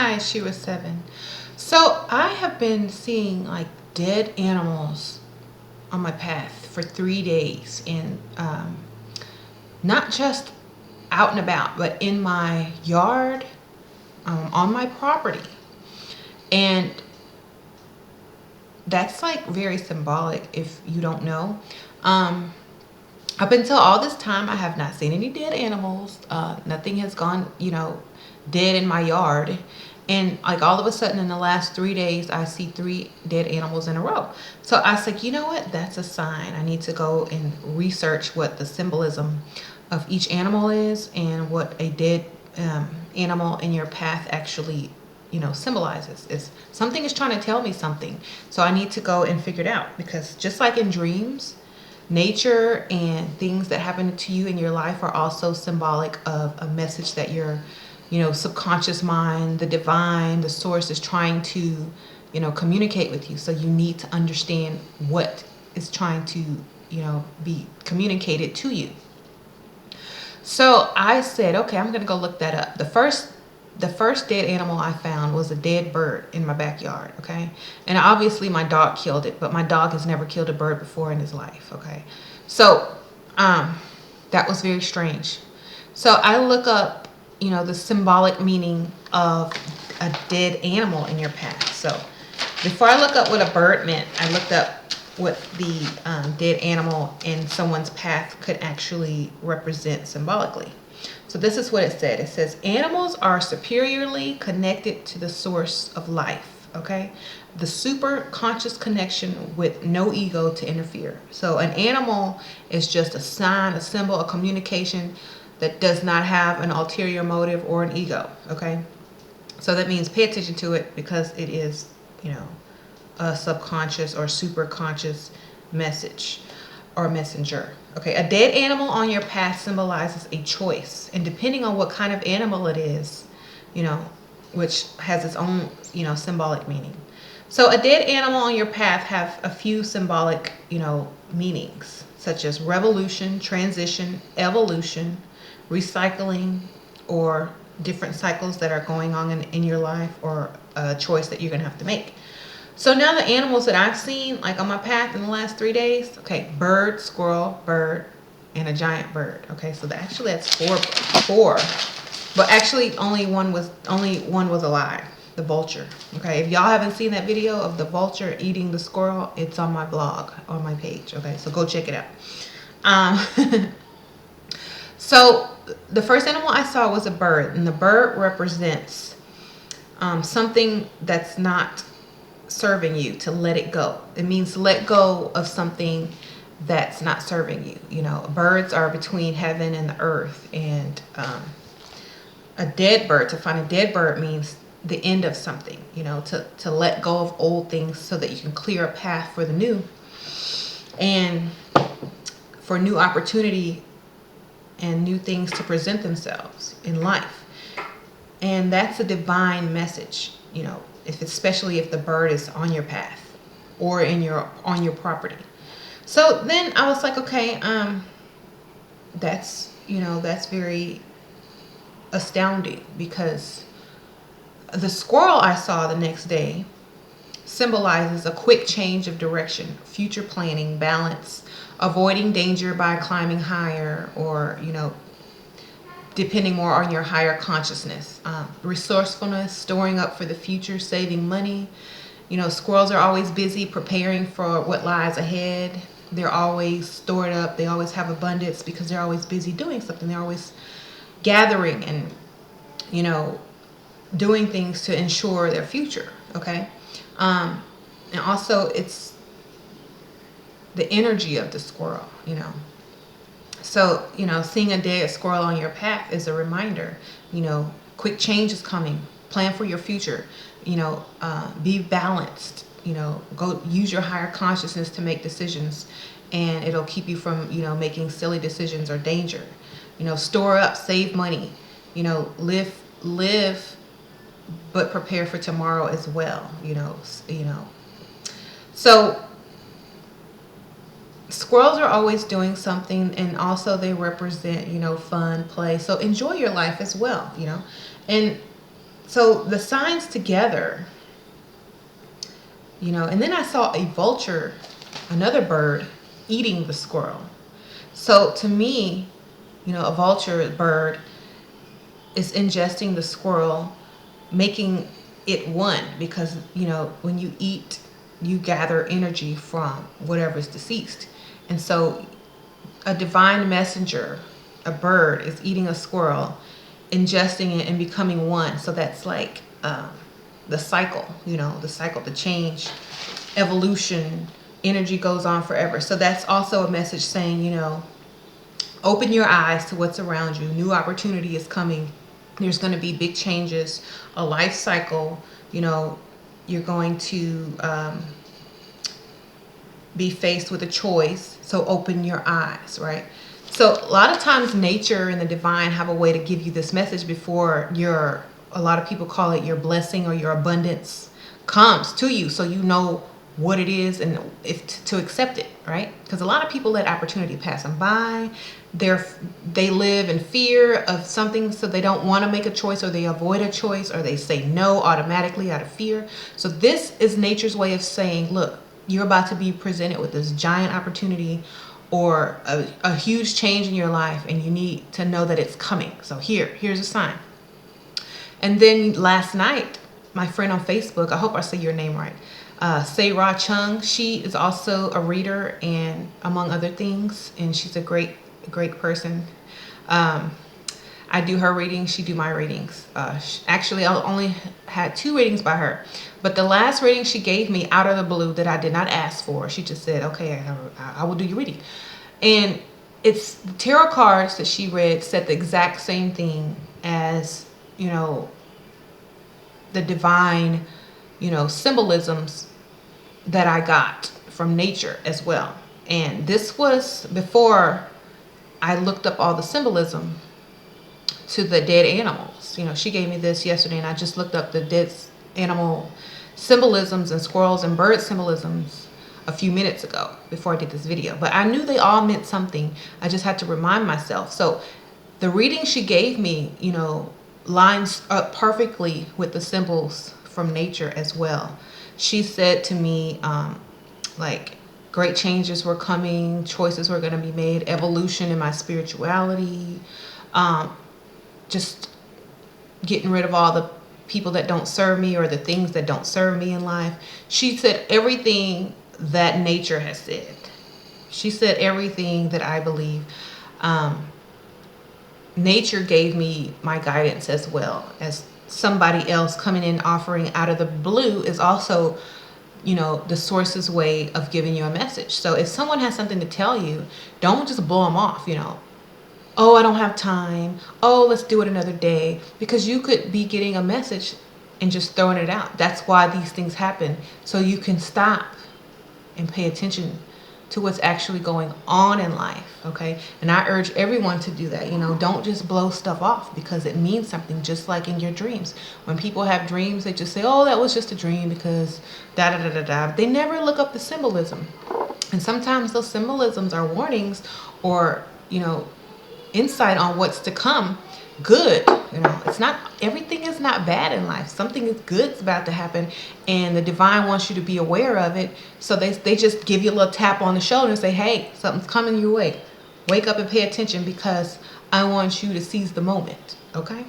Hi, she was 7. So I have been seeing like dead animals on my path for 3 days, and not just out and about, but in my yard, on my property. And that's like very symbolic if you don't know. Um, Up until all this time, I have not seen any dead animals. Nothing has gone, dead in my yard. And like all of a sudden in the last 3 days, I see 3 dead animals in a row. So I was like, you know what? That's a sign. I need to go and research what the symbolism of each animal is and what a dead animal in your path actually, symbolizes. Is something is trying to tell me something. So I need to go and figure it out, because just like in dreams, nature and things that happen to you in your life are also symbolic of a message that your subconscious mind, the divine, the source is trying to communicate with you. So you need to understand what is trying to be communicated to you. So I said, okay, I'm gonna go look that up. The first dead animal I found was a dead bird in my backyard, okay? And obviously my dog killed it, but my dog has never killed a bird before in his life, okay? So that was very strange. So I look up, the symbolic meaning of a dead animal in your path. So before I look up what a bird meant, I looked up what the dead animal in someone's path could actually represent symbolically. So this is what it said. It says, animals are superiorly connected to the source of life, okay? The super conscious connection with no ego to interfere. So an animal is just a sign, a symbol, a communication that does not have an ulterior motive or an ego, okay? So that means pay attention to it, because it is, a subconscious or super conscious message or messenger. Okay, a dead animal on your path symbolizes a choice, and depending on what kind of animal it is, which has its own, symbolic meaning. So a dead animal on your path have a few symbolic, meanings, such as revolution, transition, evolution, recycling, or different cycles that are going on in your life, or a choice that you're going to have to make. So now the animals that I've seen, like on my path in the last 3 days, okay, bird, squirrel, bird, and a giant bird. Okay, so actually that's four, but actually only one was alive, the vulture. Okay, if y'all haven't seen that video of the vulture eating the squirrel, it's on my blog, on my page. Okay, so go check it out. So the first animal I saw was a bird, and the bird represents something that's not serving you, to let it go. It means to let go of something that's not serving you. Birds are between heaven and the earth, and a dead bird, to find a dead bird means the end of something, to let go of old things so that you can clear a path for the new, and for new opportunity and new things to present themselves in life. And that's a divine message, especially if the bird is on your path or on your property. So then I was like, okay, that's very astounding, because the squirrel I saw the next day symbolizes a quick change of direction, future planning, balance, avoiding danger by climbing higher, or depending more on your higher consciousness. Resourcefulness, storing up for the future, saving money. Squirrels are always busy preparing for what lies ahead. They're always stored up. They always have abundance, because they're always busy doing something. They're always gathering and, doing things to ensure their future. Okay. And also it's the energy of the squirrel, So, seeing a dead squirrel on your path is a reminder, quick change is coming. Plan for your future, be balanced, go use your higher consciousness to make decisions, and it'll keep you from, making silly decisions or danger. Store up, save money, live, but prepare for tomorrow as well, So squirrels are always doing something, and also they represent, fun, play. So enjoy your life as well, And So the signs together, and then I saw a vulture, another bird, eating the squirrel. So to me, a vulture bird is ingesting the squirrel, making it one, because when you eat, you gather energy from whatever is deceased. And so a divine messenger, a bird, is eating a squirrel, ingesting it and becoming one. So that's like the cycle, the cycle, the change, evolution, energy goes on forever. So that's also a message saying, open your eyes to what's around you. New opportunity is coming. There's going to be big changes, a life cycle. You're going to be faced with a choice. So open your eyes, right? So a lot of times nature and the divine have a way to give you this message before a lot of people call it your blessing or your abundance comes to you. So you know what it is and if to accept it, right? Because a lot of people let opportunity pass them by. They live in fear of something, so they don't want to make a choice, or they avoid a choice, or they say no automatically out of fear. So this is nature's way of saying, look, you're about to be presented with this giant opportunity or a huge change in your life, and you need to know that it's coming. So here's a sign. And then last night, my friend on Facebook, I hope I say your name right, Say-Ra Chung, she is also a reader, and among other things, and she's a great person. I do her readings, she do my readings. Actually, I only had 2 readings by her, but the last reading she gave me out of the blue that I did not ask for, she just said, okay, I will do your reading. And it's the tarot cards that she read said the exact same thing as, the divine, symbolisms that I got from nature as well. And this was before I looked up all the symbolism to the dead animals. She gave me this yesterday, and I just looked up the dead animal symbolisms and squirrels and bird symbolisms a few minutes ago before I did this video. But I knew they all meant something. I just had to remind myself. So the reading she gave me, lines up perfectly with the symbols from nature as well. She said to me, like, great changes were coming, choices were going to be made, evolution in my spirituality, just getting rid of all the people that don't serve me or the things that don't serve me in life. She said everything that nature has said. She said everything that I believe. Nature gave me my guidance as well as somebody else coming in offering out of the blue is also, the source's way of giving you a message. So if someone has something to tell you, don't just blow them off, oh, I don't have time. Oh, let's do it another day. Because you could be getting a message and just throwing it out. That's why these things happen. So you can stop and pay attention to what's actually going on in life, okay? And I urge everyone to do that. Don't just blow stuff off because it means something, just like in your dreams. When people have dreams, they just say, oh, that was just a dream because da-da-da-da-da. They never look up the symbolism. And sometimes those symbolisms are warnings or, insight on what's to come. Good, it's not, everything is not bad in life. Something is good's about to happen, and the divine wants you to be aware of it. So they just give you a little tap on the shoulder and say, hey, something's coming your way. Wake up and pay attention because I want you to seize the moment, okay?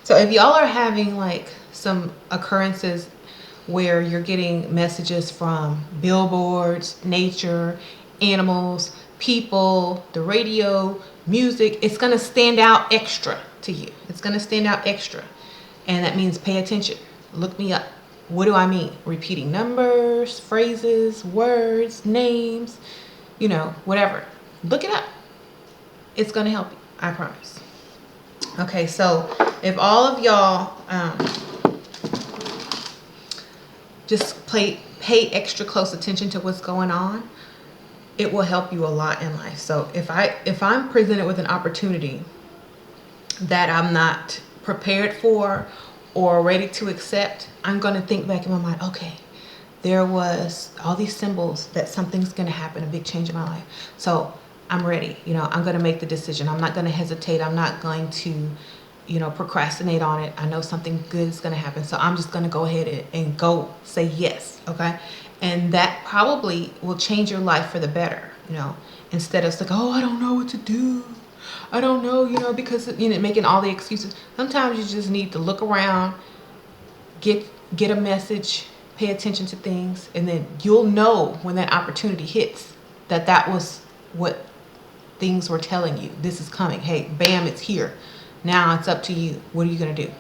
So if y'all are having like some occurrences where you're getting messages from billboards, nature, animals, people, the radio, music, it's going to stand out extra to you. It's going to stand out extra. And that means pay attention. Look me up. What do I mean? Repeating numbers, phrases, words, names, whatever. Look it up. It's going to help you. I promise. Okay, so if all of y'all just pay extra close attention to what's going on, it will help you a lot in life. So if I'm presented with an opportunity that I'm not prepared for or ready to accept, I'm going to think back in my mind, okay, there was all these symbols that something's going to happen, a big change in my life. So I'm ready. I'm going to make the decision. I'm not going to hesitate. I'm not going to procrastinate on it. I know something good is going to happen, so I'm just going to go ahead and go say yes. Okay. And that probably will change your life for the better, instead of like, oh, I don't know what to do. I don't know, because making all the excuses. Sometimes you just need to look around, get a message, pay attention to things, and then you'll know when that opportunity hits that was what things were telling you. This is coming. Hey, bam, it's here. Now it's up to you. What are you going to do?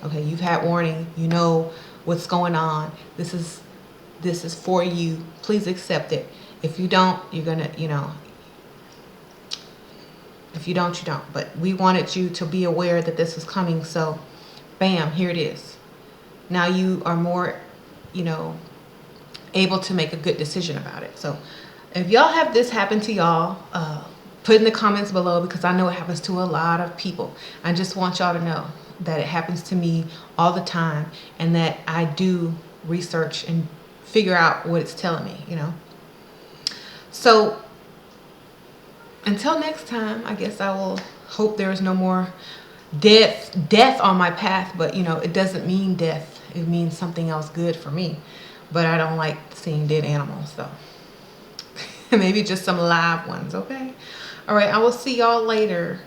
Okay, you've had warning. You know what's going on. This is for you. Please accept it. If you don't, you're going to, if you don't, you don't. But we wanted you to be aware that this was coming. So, bam, here it is. Now you are more, able to make a good decision about it. So, if y'all have this happen to y'all, put in the comments below, because I know it happens to a lot of people. I just want y'all to know that it happens to me all the time, and that I do research and figure out what it's telling me, So until next time, I guess I will hope there is no more death on my path. But it doesn't mean death. It means something else good for me. But I don't like seeing dead animals, so maybe just some live ones. Okay. All right. I will see y'all later.